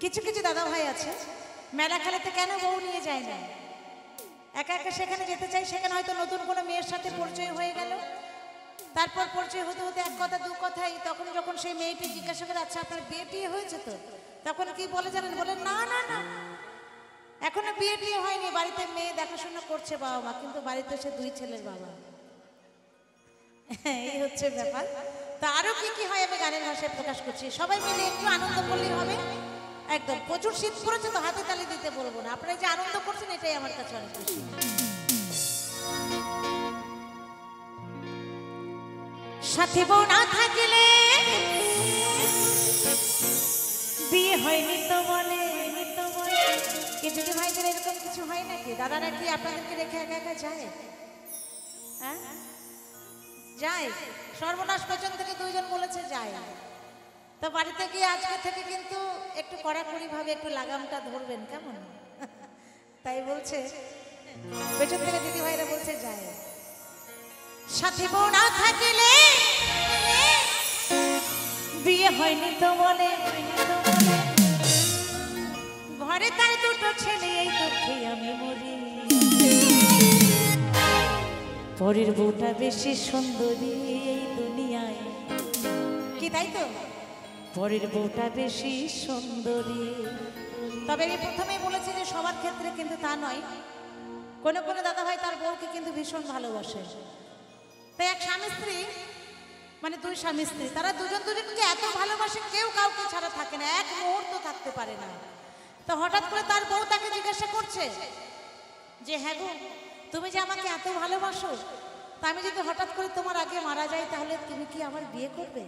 কিছু কিছু দাদা ভাই আছে মেলা খেলাতে কেন বউ নিয়ে যায় না, একা একা সেখানে যেতে চাই, সেখানে হয়তো নতুন কোনো মেয়ের সাথে পরিচয় হয়ে গেল, তারপর পরিচয় হতে হতে এক কথা দু কথাই, তখন যখন সেই মেয়েটি জিজ্ঞাসা করে আচ্ছা আপনার বিয়ে টিয়ে হয়েছে তো, তখন কি বলে জানেন, বলে না না না এখনো বিয়ে টিয়ে হয়নি, বাড়িতে মেয়ে দেখাশোনা করছে বাবা মা, কিন্তু বাড়িতে সে দুই ছেলের বাবা। এই হচ্ছে ব্যাপার। তো আরো কি কি হয় আমি গানের ভাষায় প্রকাশ করছি, সবাই মিলে একটু আনন্দ করলেই হবে। একদম প্রচুর শীত পড়েছে তো হাতে তালি দিতে বলবো না, আপনারা যে আনন্দ করছেন এটাই আমার কাছে অনেক খুশি। সাথী বউ না থাকলে বিয়ে হয়নি তো বলে, কিন্তু কি ভাইদের এরকম কিছু হয় নাকি? দাদারা কি আপনাদেরকে রেখে একা একা যায়? হ্যাঁ যায়, সর্বনাশ পেছন থেকে দুইজন বলেছে যায়। তো বাড়িতে গিয়ে আজকে থেকে কিন্তু একটু কড়াকড়ি ভাবে একটু লাগামটা ধরবেন, কেমন? তাই বলছে পেছন থেকে দিদি ভাইরা বলছে যায়। সাথী বউ না থাকলে বিয়ে হয়নি তো বলে, ঘরে তার দুটো ছেলে, এই দুঃখে আমি মরি। পরের বউটা বেশি সুন্দরী এই দুনিয়ায়, কি তাই তো? পরের বউটা বেশি সুন্দরী। তবে আমি প্রথমেই বলেছি যে সবার ক্ষেত্রে কিন্তু তা নয়, কোনো কোনো দাদা ভাই তার বউকে কিন্তু ভীষণ ভালোবাসে। তাই এক স্বামী স্ত্রী মানে দুই স্বামী স্ত্রী, তারা দুজন দুজনকে এত ভালোবাসে, কেউ কাউকে ছাড়া থাকে না, এক মুহূর্ত থাকতে পারে না। তো হঠাৎ করে তার বউ তাকে জিজ্ঞাসা করছে যে হ্যাঁ গো তুমি যে আমাকে এত ভালোবাসো, তা আমি যদি হঠাৎ করে তোমার আগে মারা যাই তাহলে তুমি কি আমার বিয়ে করবে?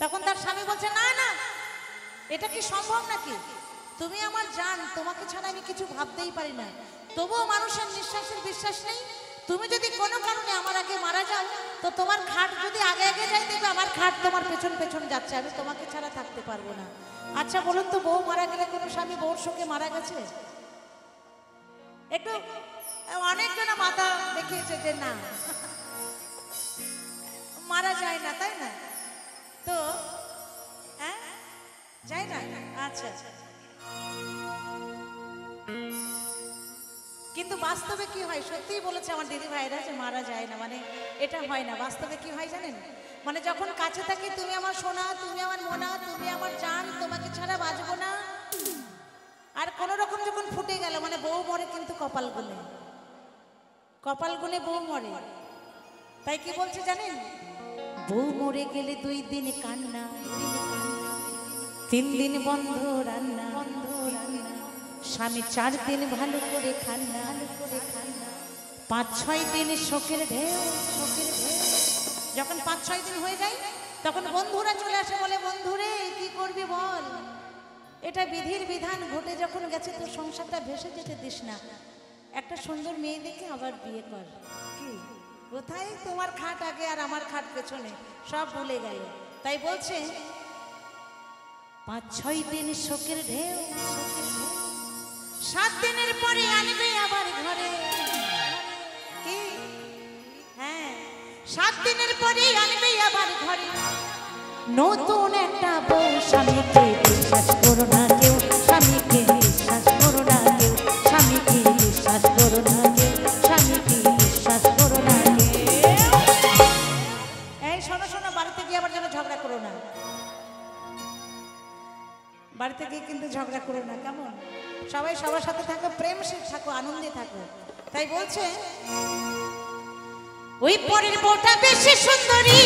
তখন তার স্বামী বলছে না না এটা কি সম্ভব নাকি, তুমি আমার জান, তোমাকে ছাড়া আমি কিছু ভাবতেই পারি না, তবুও মানুষের নিঃশ্বাসের বিশ্বাস নেই, তুমি যদি কোনো কারণে আমার আগে মারা যাও তো তোমার খাট যদি আগে আগে যাই দেখবে আমার খাট তোমার পেছন পেছন যাচ্ছে, আমি তোমাকে ছাড়া থাকতে পারবো না। আচ্ছা বলুন তো বউ মারা গেলে কোনো স্বামী বউর শোকে মারা গেছে? একটু অনেকজন মাথা দেখিয়েছে যে না মারা যায় না, তাই না? তো হ্যাঁ যায় না, আচ্ছা কিন্তু বাস্তবে কি হয়? সত্যিই বলেছে আমার দিদি ভাইরা যে মারা যায় না, মানে এটা হয় না। বাস্তবে কি হয় জানেন, মানে যখন কাছে থাকি তুমি আমার সোনা, তুমি আমার মোনা, তুমি আমার জান, তোমাকে ছাড়া বাঁচবো না, আর কোন রকম যখন ফুটে গেল মানে বউ মরে কিন্তু কপাল গুনে, কপাল গুনে বউ মরে। তাই কি বলছে জানেন, বউ মরে গেলে 2 দিন কান্না, 3 দিন বন্ধ রান্না, স্বামী 4 দিন ভালো করে খান্না, 5-6 দিন শোকের ঢেউ। যখন 5-6 দিন হয়ে যায় তখন বন্ধুরা চলে আসে, বলে বন্ধুরে কি করবি বল, এটা বিধির বিধান, ঘটে যখন গেছে তোর সংসারটা ভেসে যেতে দিস না, একটা সুন্দর মেয়ে দেখে আবার বিয়ে কর। কি কোথায় তোমার খাট আগে আর আমার খাট পেছনে, সব ভুলে গেল। তাই বলছে 5-6 দিন শোকের ঢেউ, 7 দিনের পরে আনবে আবার ঘরে। কি হ্যাঁ 7 দিনের পরে আনবে আবার ঘরে নতুন একটা বউ। স্বামীকে বিশ্বাস করো না কেউ, স্বামীকে বিশ্বাস করো না কেউ, স্বামীকে বিশ্বাস করো না কেউ, স্বামীকে বিশ্বাস করো না কেউ। এই শোনো শোনো, বাড়িতে গিয়ে আবার যেন ঝগড়া করো না, বাড়িতে গিয়ে কিন্তু ঝগড়া করো না, কেমন? সবাই সবার সাথে থাকো, প্রেমশীল থাকো, আনন্দে থাকো। তাই বলছে ওই পরের বউটা বেশি সুন্দরী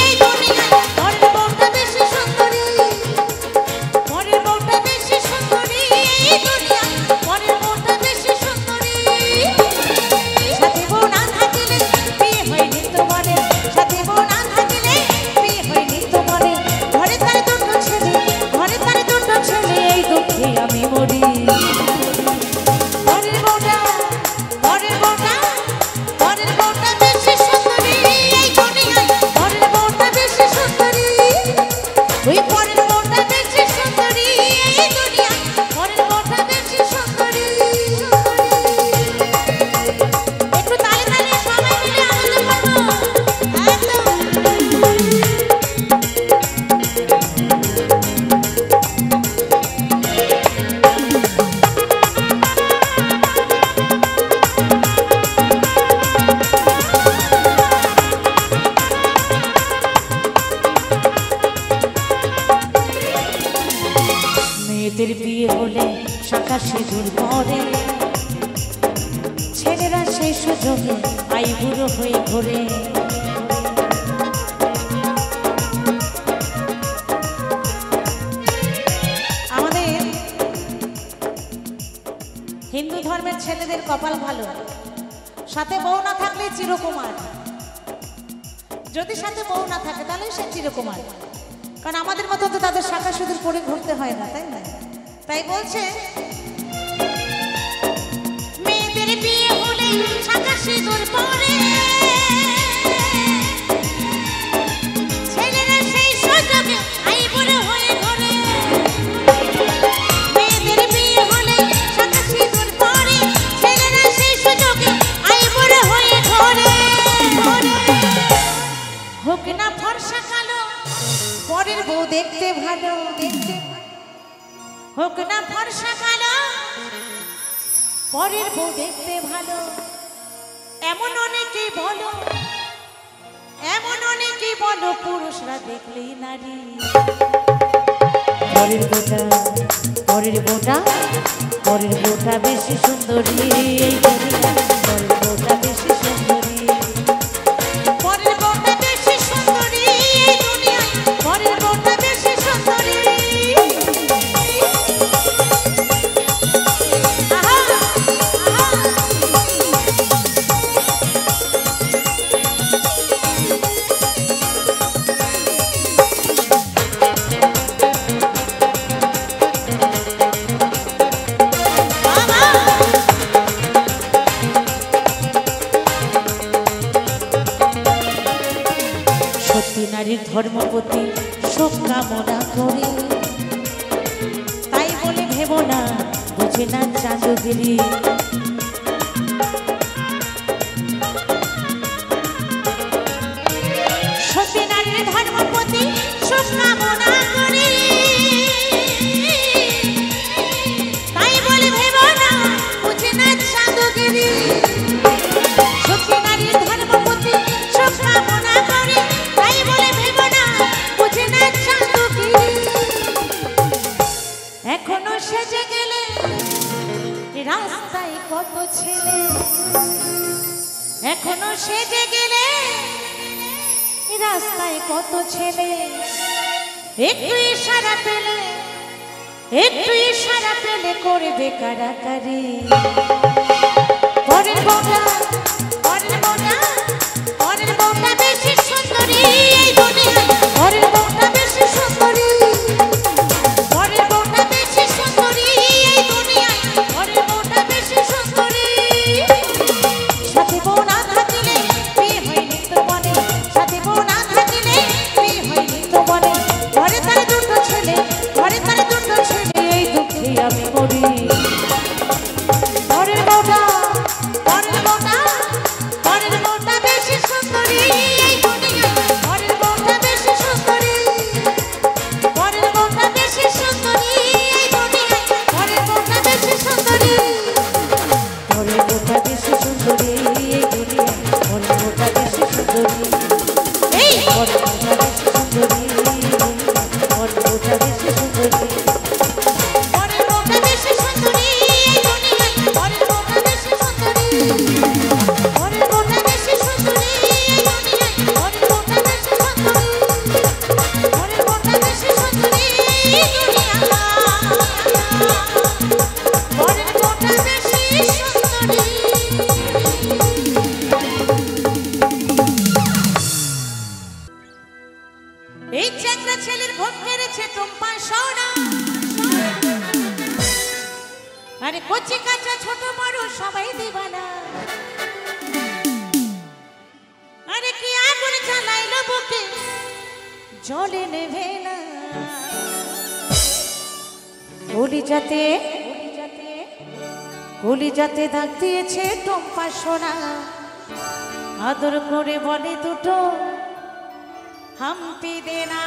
এই দুনিয়ায়, পরের বউটা বেশি সুন্দরী, পরের বউটা বেশি সুন্দরী এই দুনিয়ায়, পরের বউটা বেশি সুন্দরী। সাথী বউ না থাকলে বিয়ে হয়নি তো বলে, সাথী বউ না থাকলে বিয়ে হয়নি তো বলে, ঘরে তার দুটো ছেলে, ঘরে তার দুটো ছেলে, এই দুঃখে আমি মরি। পরের বউটা, পরের বউটা, পরের বউটা বেশি সুন্দরী এই দুনিয়ায়, পরের বউটা বেশি মেয়েদের বিয়ে হলে শাঁখা সিঁদুর পরে, ছেলেরা সেই সুযোগে আইবুড়ো হয়ে ঘোরে। আমাদের হিন্দু ধর্মের ছেলেদের কপাল ভালো, সাথে বউ না থাকলে চিরকুমার। যদি সাথে বউ না থাকে তাহলে সে চিরকুমার, কারণ আমাদের মতো তো তাদের শাঁখা সিঁদুর পরে ঘুরতে হয় না, তাই না? তাই বলছে মেয়েদের বিয়ে হলে শাঁখা সিঁদুর পরে, ছেলেরা সেই সুযোগে আইবুড়ো হয়ে ঘোরে। মেয়েদের বিয়ে হলে শাঁখা সিঁদুর পরে, ছেলেরা সেই সুযোগে আইবুড়ো হয়ে ঘোরে। হোক না ফর্সা কালো, পরের বউ দেখতে ভালো, দেখতে হোক না ফর্সা কালো, পরের বউ দেখতে ভালো। এমন অনেকেই বলো, এমন অনেকেই বলো, পুরুষরা দেখলেই নারী। পরের বউটা, পরের বউটা, পরের বউটা বেশি সুন্দরী এই দুনিয়ায়। পরের বউটা বেশি সুন্দরী, পরের বউটা বেশি সুন্দরী এই দুনিয়ায়। পরের বউটা বেশি সুন্দরী। সত্যি নারীর ধর্মপতি শোক কামনা করে, তাই বলে ভেবো না বুঝে না চাঁদগিরি। সত্যি নারীর ধর্মপতি শোক কামনা করে, তাই বলে ভেবো না বুঝে না চাঁদগিরি। সত্যি নারীর ধর্মপতি শোক কামনা করে, তাই বলে ভেবো না বুঝে না চাঁদগিরি। এখনো সেজে গেলে রাস্তায় কত ছেলে, এখনো সেজে গেলে রাস্তায় কত ছেলে। একটু ইশারা পেলে, একটু ইশারা পেলে করবে কারাকারি। পরের বউটা, পরের বউটা, পরের বউটা বেশি সুন্দরী এই দুনিয়ায়। পরের বউটা বেশি সুন্দরী, পরের বউটা বেশি সুন্দরী এই দুনিয়ায়। পরের বউটা বেশি সুন্দরী। সাথে বউ না থাকলে বিয়ে হয়নি তো বলে, সাথে বউ না থাকলে বিয়ে হয়নি তো বলে। ঘরে তার দুটো ছেলে, ঘরে তার দুটো ছেলে, এই দুঃখে আমি মরি। পরের বউটা, পরের বউটা, পরের বউটা বেশি সুন্দরী এই দুনিয়ায়। পরের বউটা বেশি সুন্দরী, পরের বউটা বেশি সুন্দরী এই দুনিয়ায়। পরের বউটা বেশি সুন্দরী, পরের বউটা বেশি সুন্দরী এই দুনিয়ায়। পরের বউটা বেশি সুন্দরী, এই পরের বউটা বেশি সুন্দরী এই দুনিয়ায়। পরের বউটা বেশি সুন্দরী, পরের বউটা বেশি সুন্দরী এই দুনিয়ায়। পরের বউটা বেশি সুন্দরী, পরের বউটা বেশি সুন্দরী এই দুনিয়ায়। পরের বউটা বেশি সুন্দরী, পরের বউটা বেশি সুন্দরী এই দুনিয়ায়। পরের বউটা বেশি সুন্দরী। এই চ্যাংড়া ছেলের ঘুম কেড়েছে টুম্পা সোনা। আরে কচি কাঁচা ছোট বড় সবাই দিবানা। আরে কি আগুন জ্বালাইলো বুকে জলে নেভে না। কলিজাতে, কলিজাতে দাগ দিয়েছে টুম্পা সোনা। আদর করে বলে দুটো হাম্পি দেনা।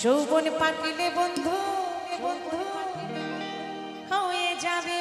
যৌবন পাকিলে বন্ধু বন্ধু হয়ে যাবে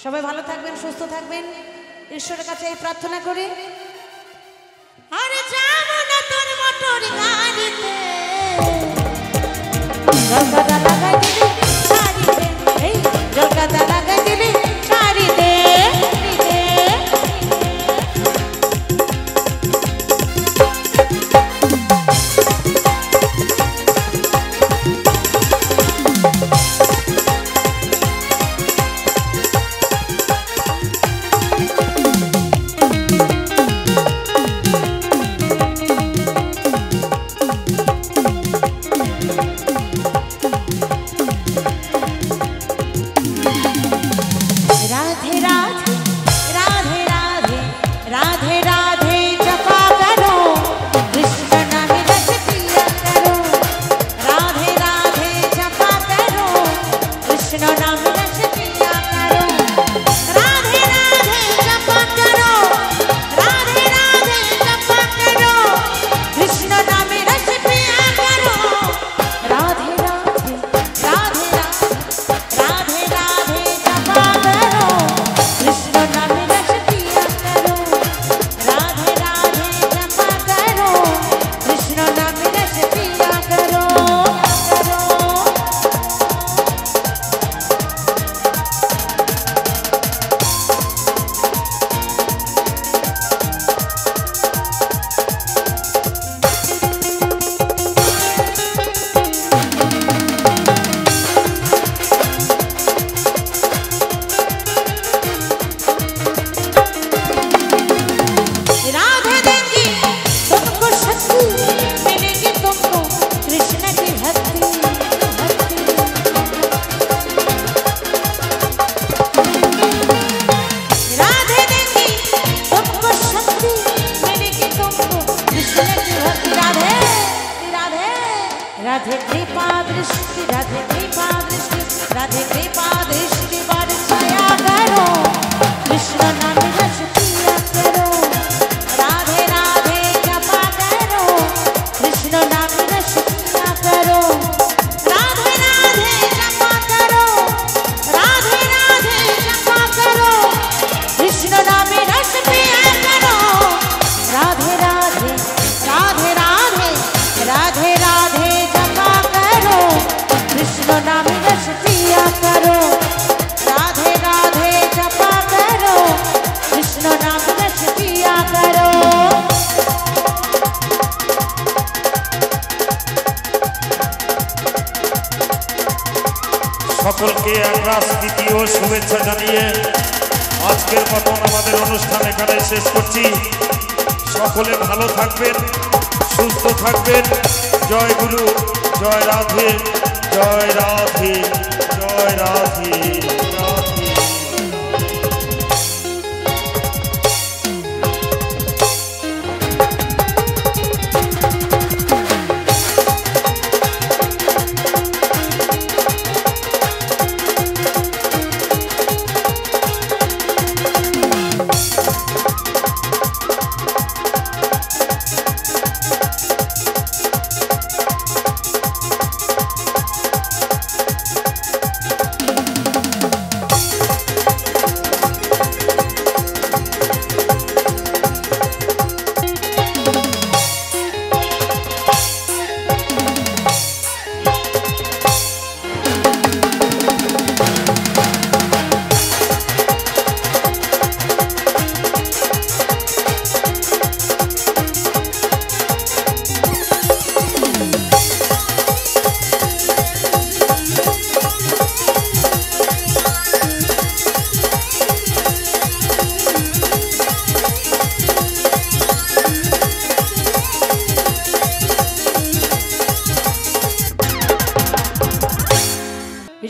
সবাই ভালো থাকবেন, সুস্থ থাকবেন, ঈশ্বরের কাছে এই প্রার্থনা করি। আরে যাবো না তোর মোটর গাড়িতে, জলকাদা লাগাই দিলি শাড়িতে, এই জলকাদা লাগাই দিলি শাড়িতে। সকলকে একরাশ প্রীতি ও শুভেচ্ছা জানিয়ে আজকের মতন আমাদের অনুষ্ঠান এখানে শেষ করছি। সকলে ভালো থাকবেন, সুস্থ থাকবেন। জয় গুরু, জয় রাধে, জয় রাধে, জয় রাধে, রাধে।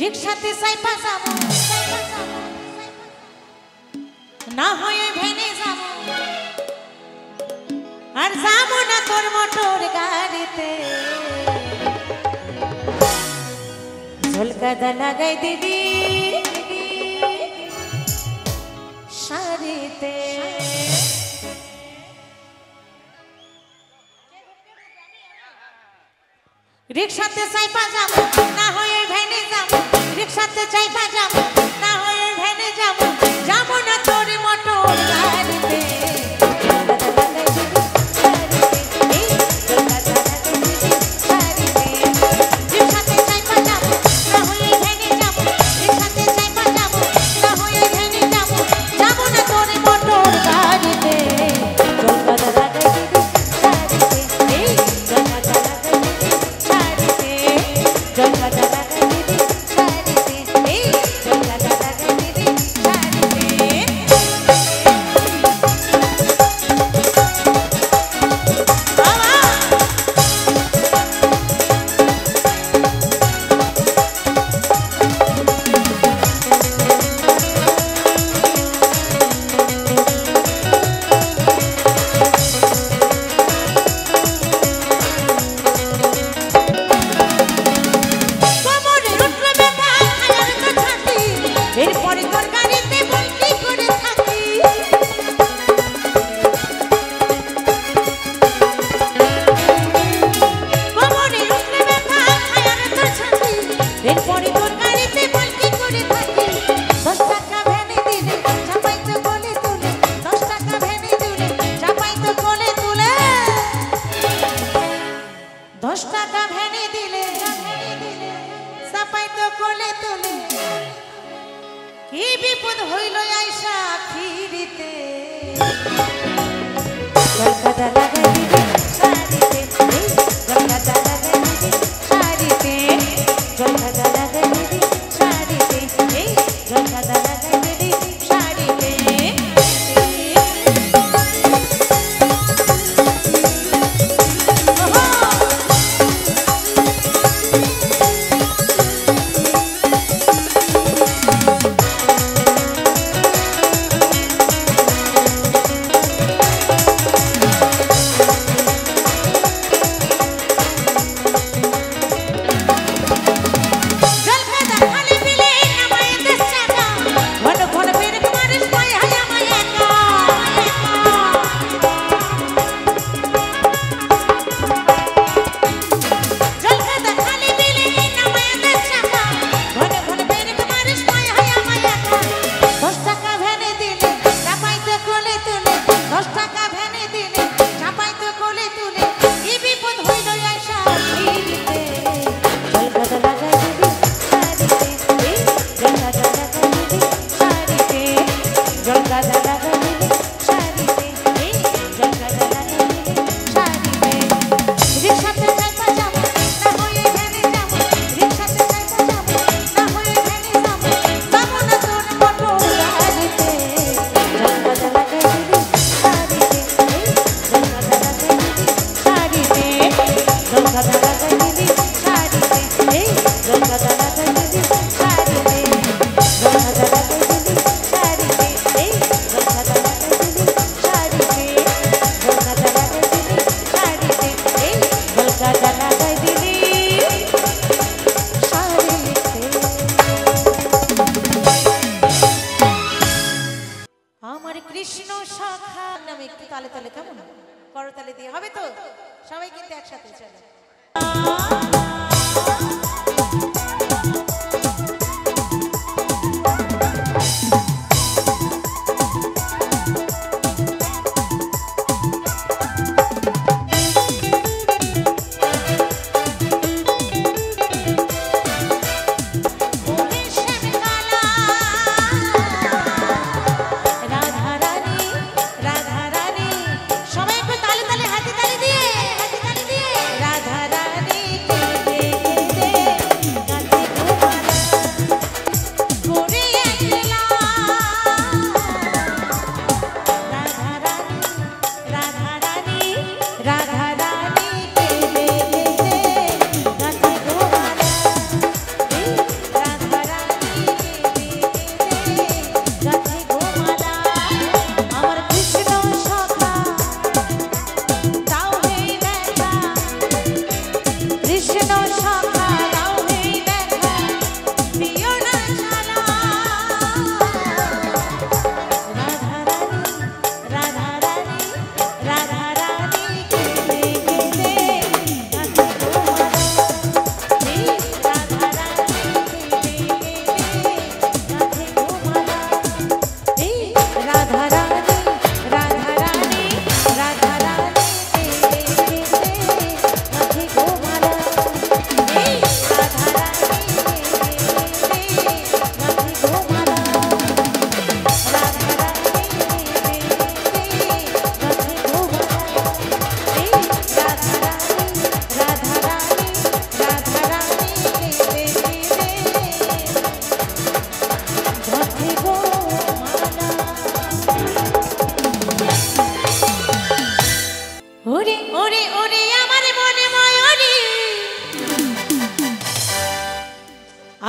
রিকশাতে সাইপা যাবো, না হয়ে ভেনে যাবো, আর যাবো না তোর মোটর গাড়িতে। ঝলকাদা লাগাই দিবি শাড়িতে। রিকশাতে চাইপা যাবো, না হয়ে ভেনে যাবো, রিকশাতে চাইপা যাবো, না হয়ে ভেনে যাবো, যাবো না তোর মোটর গাড়িতে। রিকশাতে চাইপা যাবো, না হয়ে ভেনে যাবো, রিকশাতে চাইপা যাবো, না হয়ে ভেনে যাবো, যাবো না তোর মোটর গাড়িতে। কি বিপদ হইল আইসা ফিরিতে। কলকাতা লাগাই দিবি শাড়িতে, কলকাতা লাগাই দিবি শাড়িতে, কলকাতা লাগাই দিবি শাড়িতে, কলকাতা লাগাই দিবি শাড়িতে। কৃষ্ণ সখা নামে একটু তালে তালে কেমন করতালে দিয়ে হবে তো সবাই কিন্তু একসাথে চলে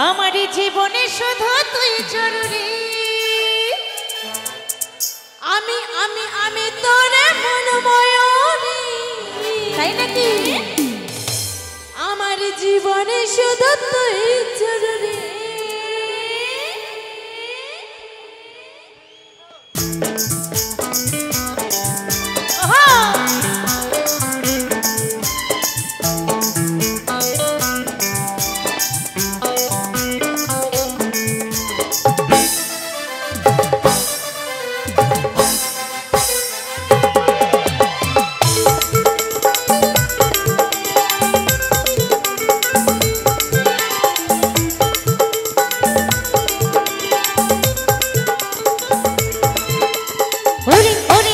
আমার জীবনে শুধু তুই জরুরি আমি আমি আমি তোর মনময়ূরী তাই নাকি আমার জীবনে শুধু তুই জরুরি ওরে ওরে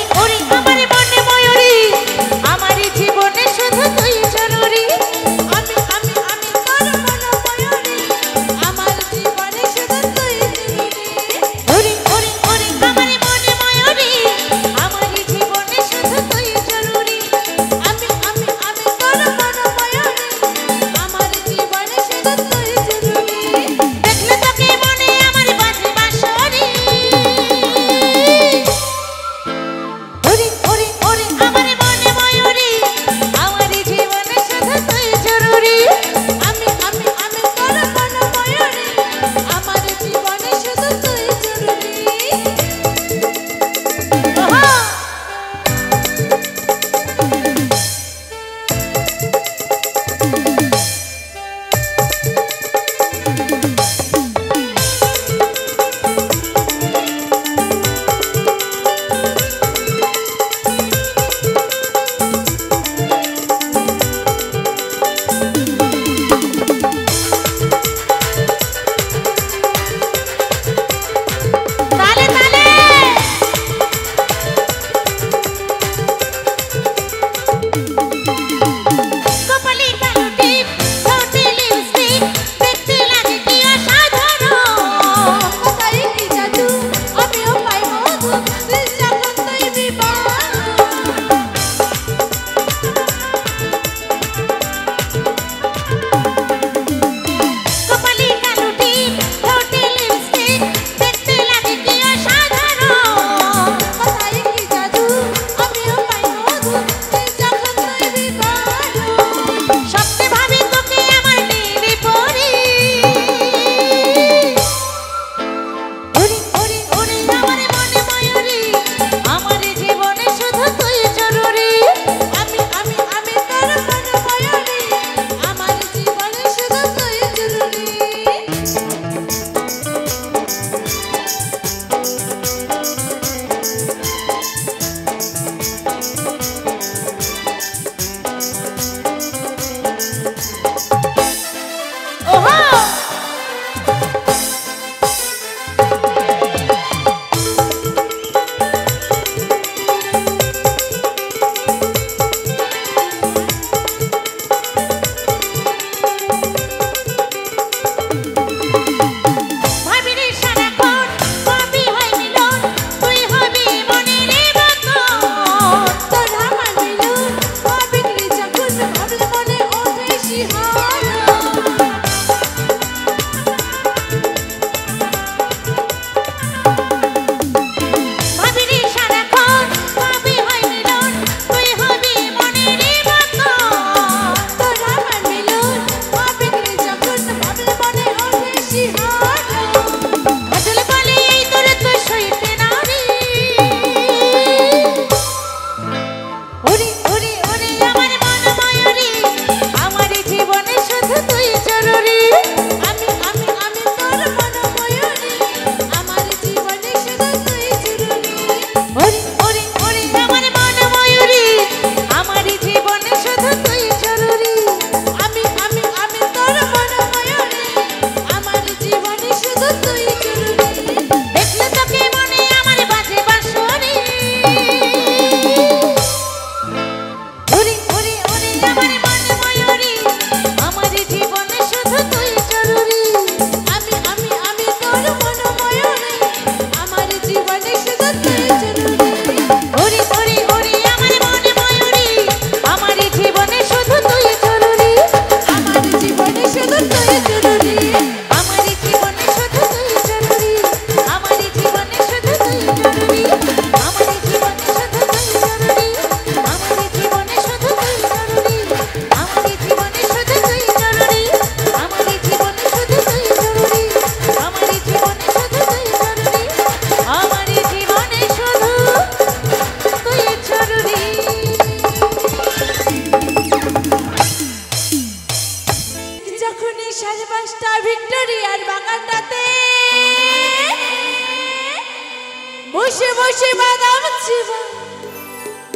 বসে বসে বাদাম চিবা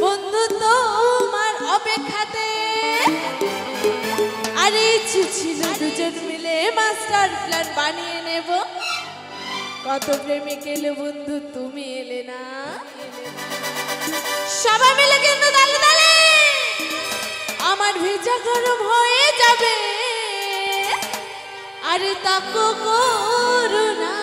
বন্ধু তোমার অপেক্ষাতে। আরে ইচ্ছে ছিল দুজন মিলে মাস্টার প্ল্যান বানিয়ে নেব, কত প্রেমিক এলো বন্ধু তুমি এলে না। সবাই মিলে কিন্তু তালে তালে আমার ভেজা গরম হয়ে যাবে। আরে তাকো করো না